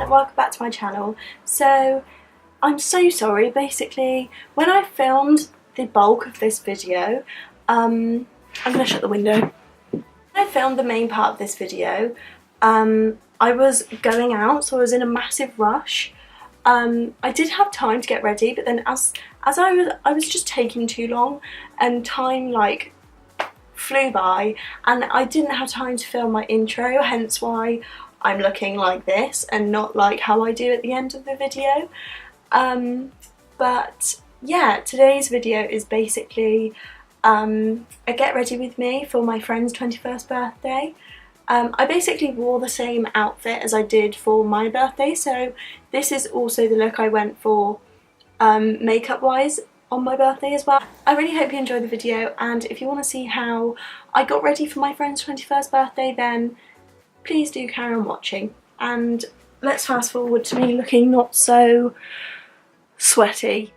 and welcome back to my channel. So I'm so sorry, basically when I filmed the bulk of this video, I'm gonna shut the window. When I filmed the main part of this video, I was going out, so I was in a massive rush. I did have time to get ready, but then as I was just taking too long and time like flew by and I didn't have time to film my intro, hence why I'm looking like this and not like how I do at the end of the video. But yeah, today's video is basically a get ready with me for my friend's 21st birthday. I basically wore the same outfit as I did for my birthday, so this is also the look I went for makeup wise on my birthday as well. I really hope you enjoy the video, and if you want to see how I got ready for my friend's 21st birthday, then please do carry on watching. And let's fast forward to me looking not so sweaty.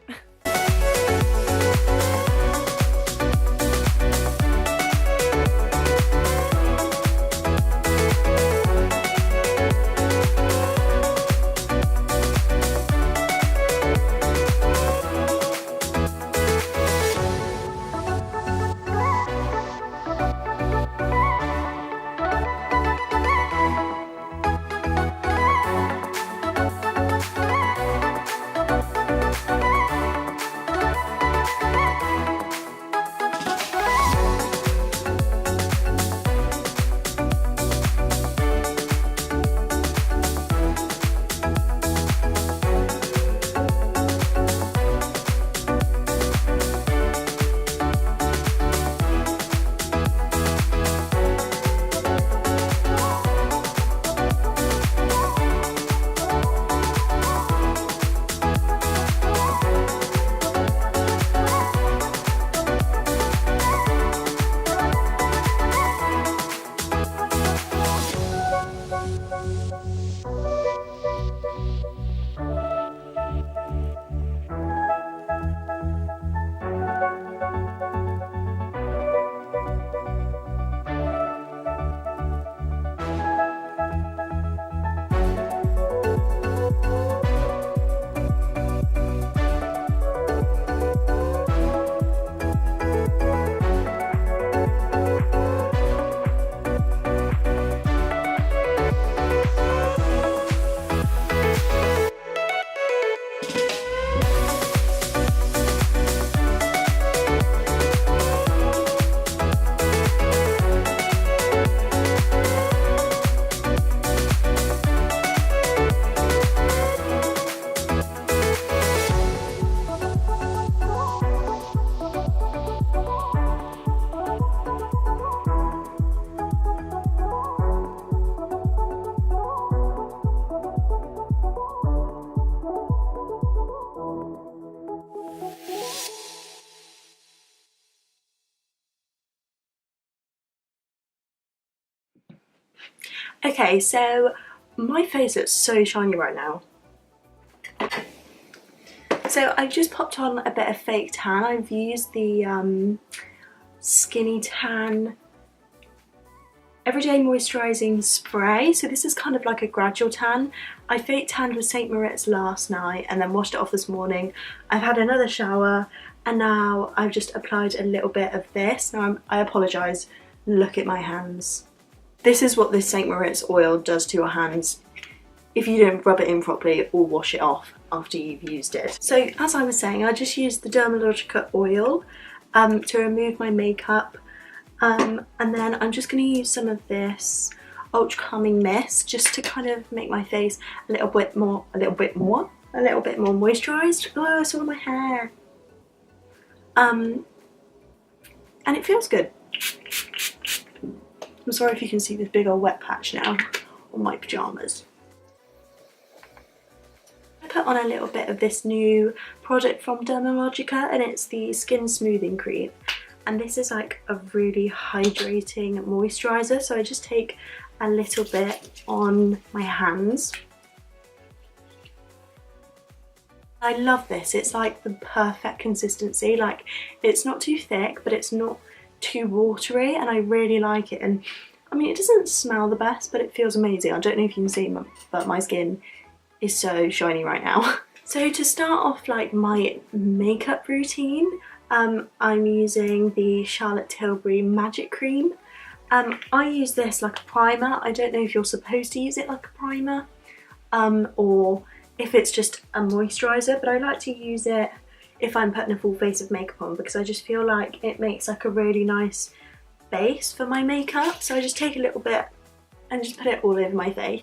Okay, so my face looks so shiny right now. So I've just popped on a bit of fake tan. I've used the Skinny Tan Everyday Moisturising Spray. So this is kind of like a gradual tan. I fake tanned with St. Moritz last night and then washed it off this morning. I've had another shower and now I've just applied a little bit of this. Now I apologise, look at my hands. This is what this St. Moritz oil does to your hands if you don't rub it in properly or wash it off after you've used it. So as I was saying, I just used the Dermalogica oil to remove my makeup, and then I'm just going to use some of this Ultra Calming Mist just to kind of make my face a little bit more moisturised. Oh, it's all my hair. And it feels good. I'm sorry if you can see this big old wet patch now on my pyjamas. I put on a little bit of this new product from Dermalogica and it's the Skin Smoothing Cream. And this is like a really hydrating moisturiser, so I just take a little bit on my hands. I love this, it's like the perfect consistency, like it's not too thick but it's not too watery, and I really like it. And I mean, it doesn't smell the best but it feels amazing. I don't know if you can see but my skin is so shiny right now. So to start off like my makeup routine, I'm using the Charlotte Tilbury Magic Cream. I use this like a primer. I don't know if you're supposed to use it like a primer or if it's just a moisturiser, but I like to use it if I'm putting a full face of makeup on, because I just feel like it makes like a really nice base for my makeup. So I just take a little bit and just put it all over my face.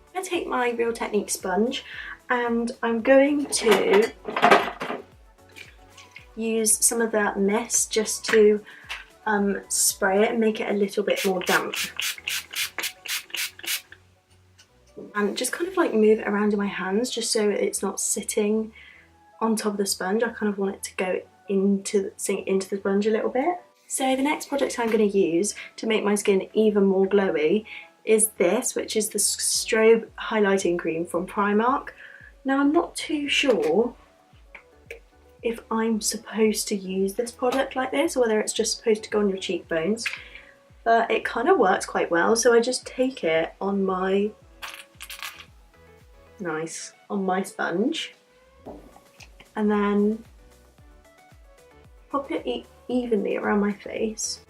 I'm going to take my Real Technique sponge and I'm going to use some of that mist just to spray it and make it a little bit more damp. And just kind of like move it around in my hands just so it's not sitting on top of the sponge. I kind of want it to go sink into the sponge a little bit. So the next product I'm going to use to make my skin even more glowy is this, which is the Strobe Highlighting Cream from Primark. Now I'm not too sure if I'm supposed to use this product like this or whether it's just supposed to go on your cheekbones, but it kind of works quite well. So I just take it on my sponge and then pop it evenly around my face.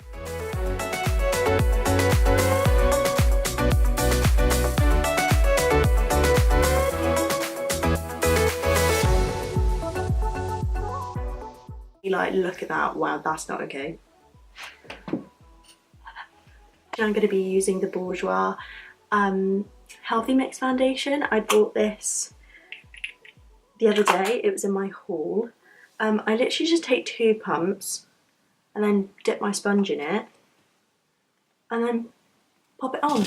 Like, look at that, wow, that's not okay. I'm going to be using the Bourjois Healthy Mix Foundation. I bought this the other day, it was in my haul. I literally just take 2 pumps and then dip my sponge in it and then pop it on.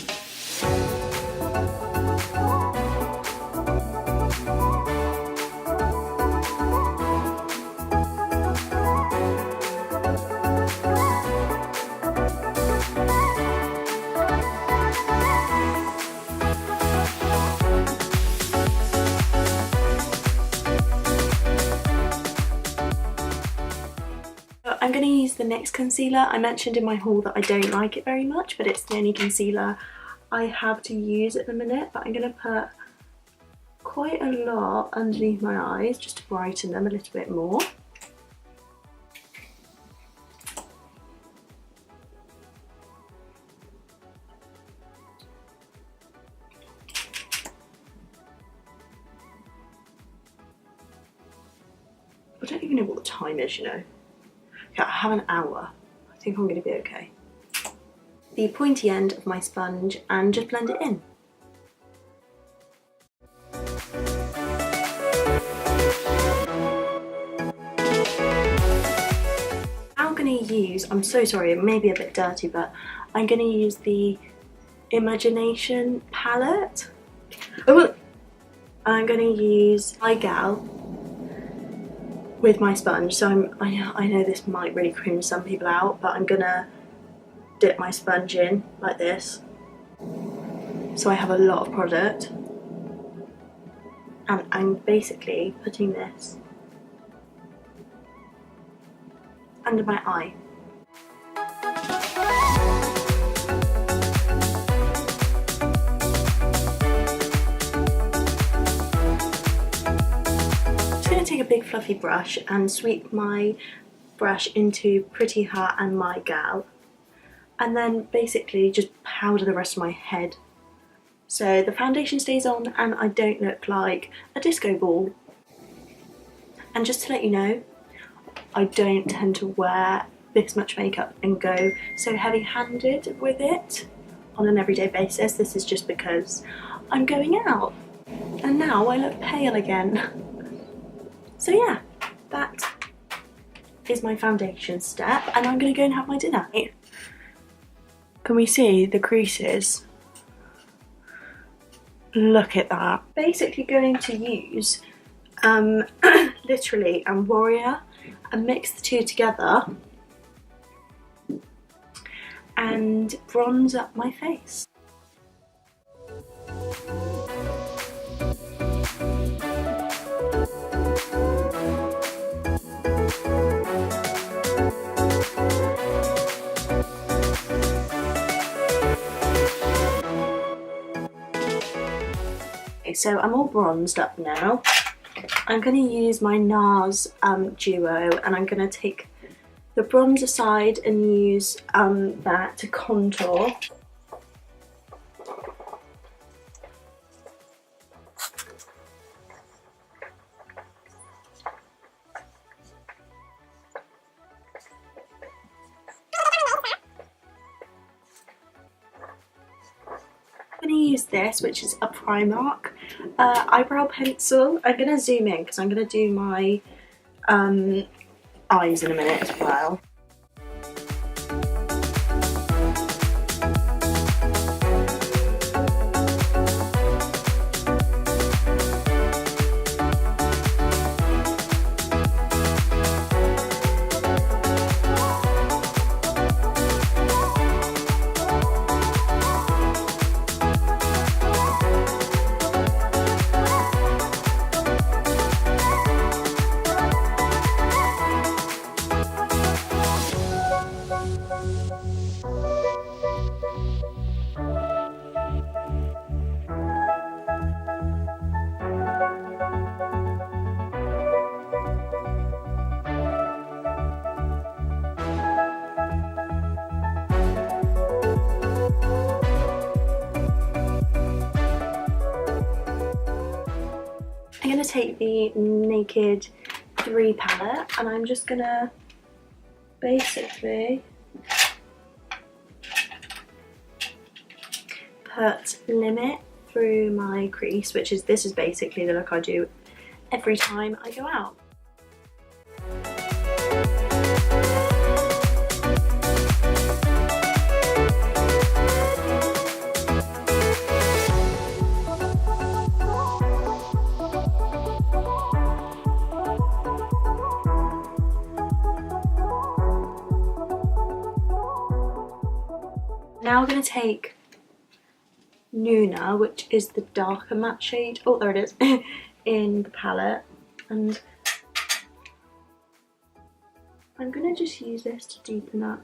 I'm going to use the NYX concealer. I mentioned in my haul that I don't like it very much, but it's the only concealer I have to use at the minute. But I'm going to put quite a lot underneath my eyes just to brighten them a little bit more. I don't even know what the time is, you know. Okay, I have an hour. I think I'm going to be okay. The pointy end of my sponge and just blend it in. I'm going to use, I'm so sorry, it may be a bit dirty, but I'm going to use the Imagination palette. I'm going to use My Gal with my sponge. So I know this might really cringe some people out, but I'm gonna dip my sponge in like this, so I have a lot of product, and I'm basically putting this under my eye. Take a big fluffy brush and sweep my brush into Pretty Heart and My Gal, and then basically just powder the rest of my head so the foundation stays on and I don't look like a disco ball. And just to let you know, I don't tend to wear this much makeup and go so heavy-handed with it on an everyday basis. This is just because I'm going out and now I look pale again. So yeah, that is my foundation step, and I'm going to go and have my dinner. Can we see the creases? Look at that. Basically going to use Literally and Warrior and mix the two together and bronze up my face. so I'm all bronzed up now. I'm going to use my NARS Duo, and I'm going to take the bronzer side and use that to contour. I'm going to use this, which is a Primark eyebrow pencil. I'm going to zoom in because I'm going to do my eyes in a minute as well. I'm going to take the Naked 3 palette and I'm just going to basically put Limit through my crease, which is, this is basically the look I do every time I go out. Now we're going to take Nuna, which is the darker matte shade, oh there it is, in the palette, and I'm going to just use this to deepen up.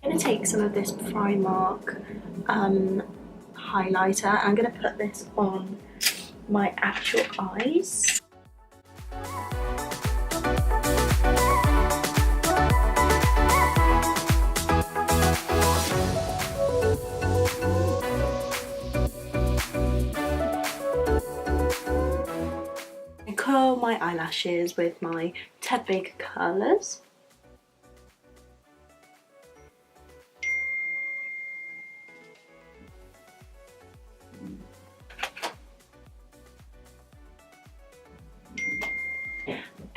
I'm going to take some of this Primark highlighter. I'm going to put this on my actual eyes. I curl my eyelashes with my Ted Baker curlers.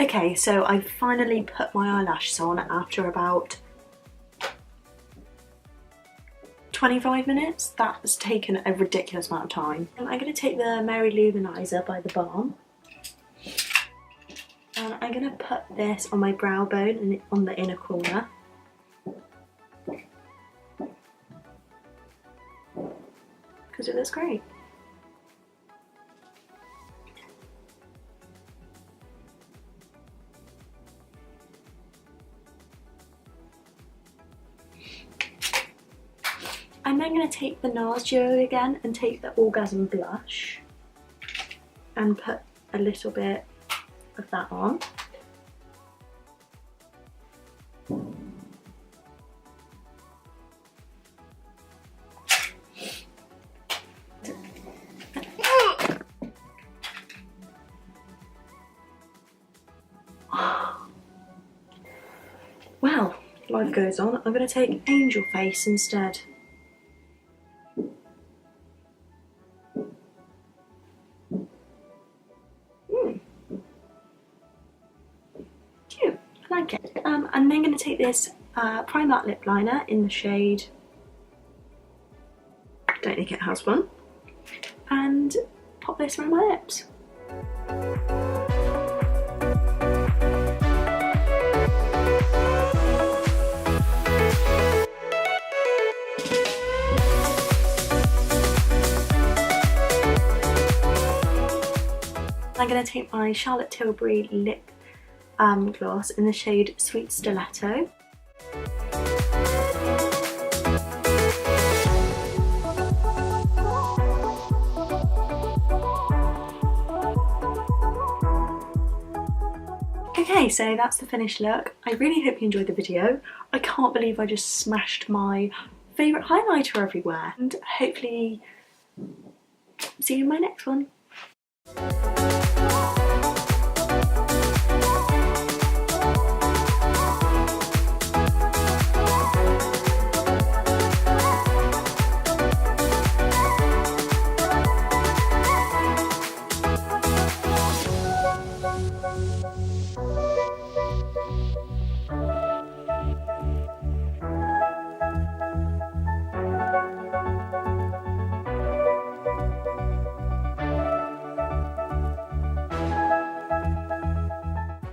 Okay, so I finally put my eyelashes on after about 25 minutes. That has taken a ridiculous amount of time. I'm going to take the Mary Luminizer by the Balm. And I'm going to put this on my brow bone and on the inner corner. Because it looks great. I'm then going to take the NARS Duo again and take the Orgasm Blush and put a little bit of that on. Well, life goes on. I'm going to take Angel Face instead. I'm then going to take this Primark lip liner in the shade Don't Think It Has One and pop this around my lips. I'm going to take my Charlotte Tilbury lip gloss in the shade Sweet Stiletto. Okay, so that's the finished look. I really hope you enjoyed the video. I can't believe I just smashed my favourite highlighter everywhere. And hopefully see you in my next one.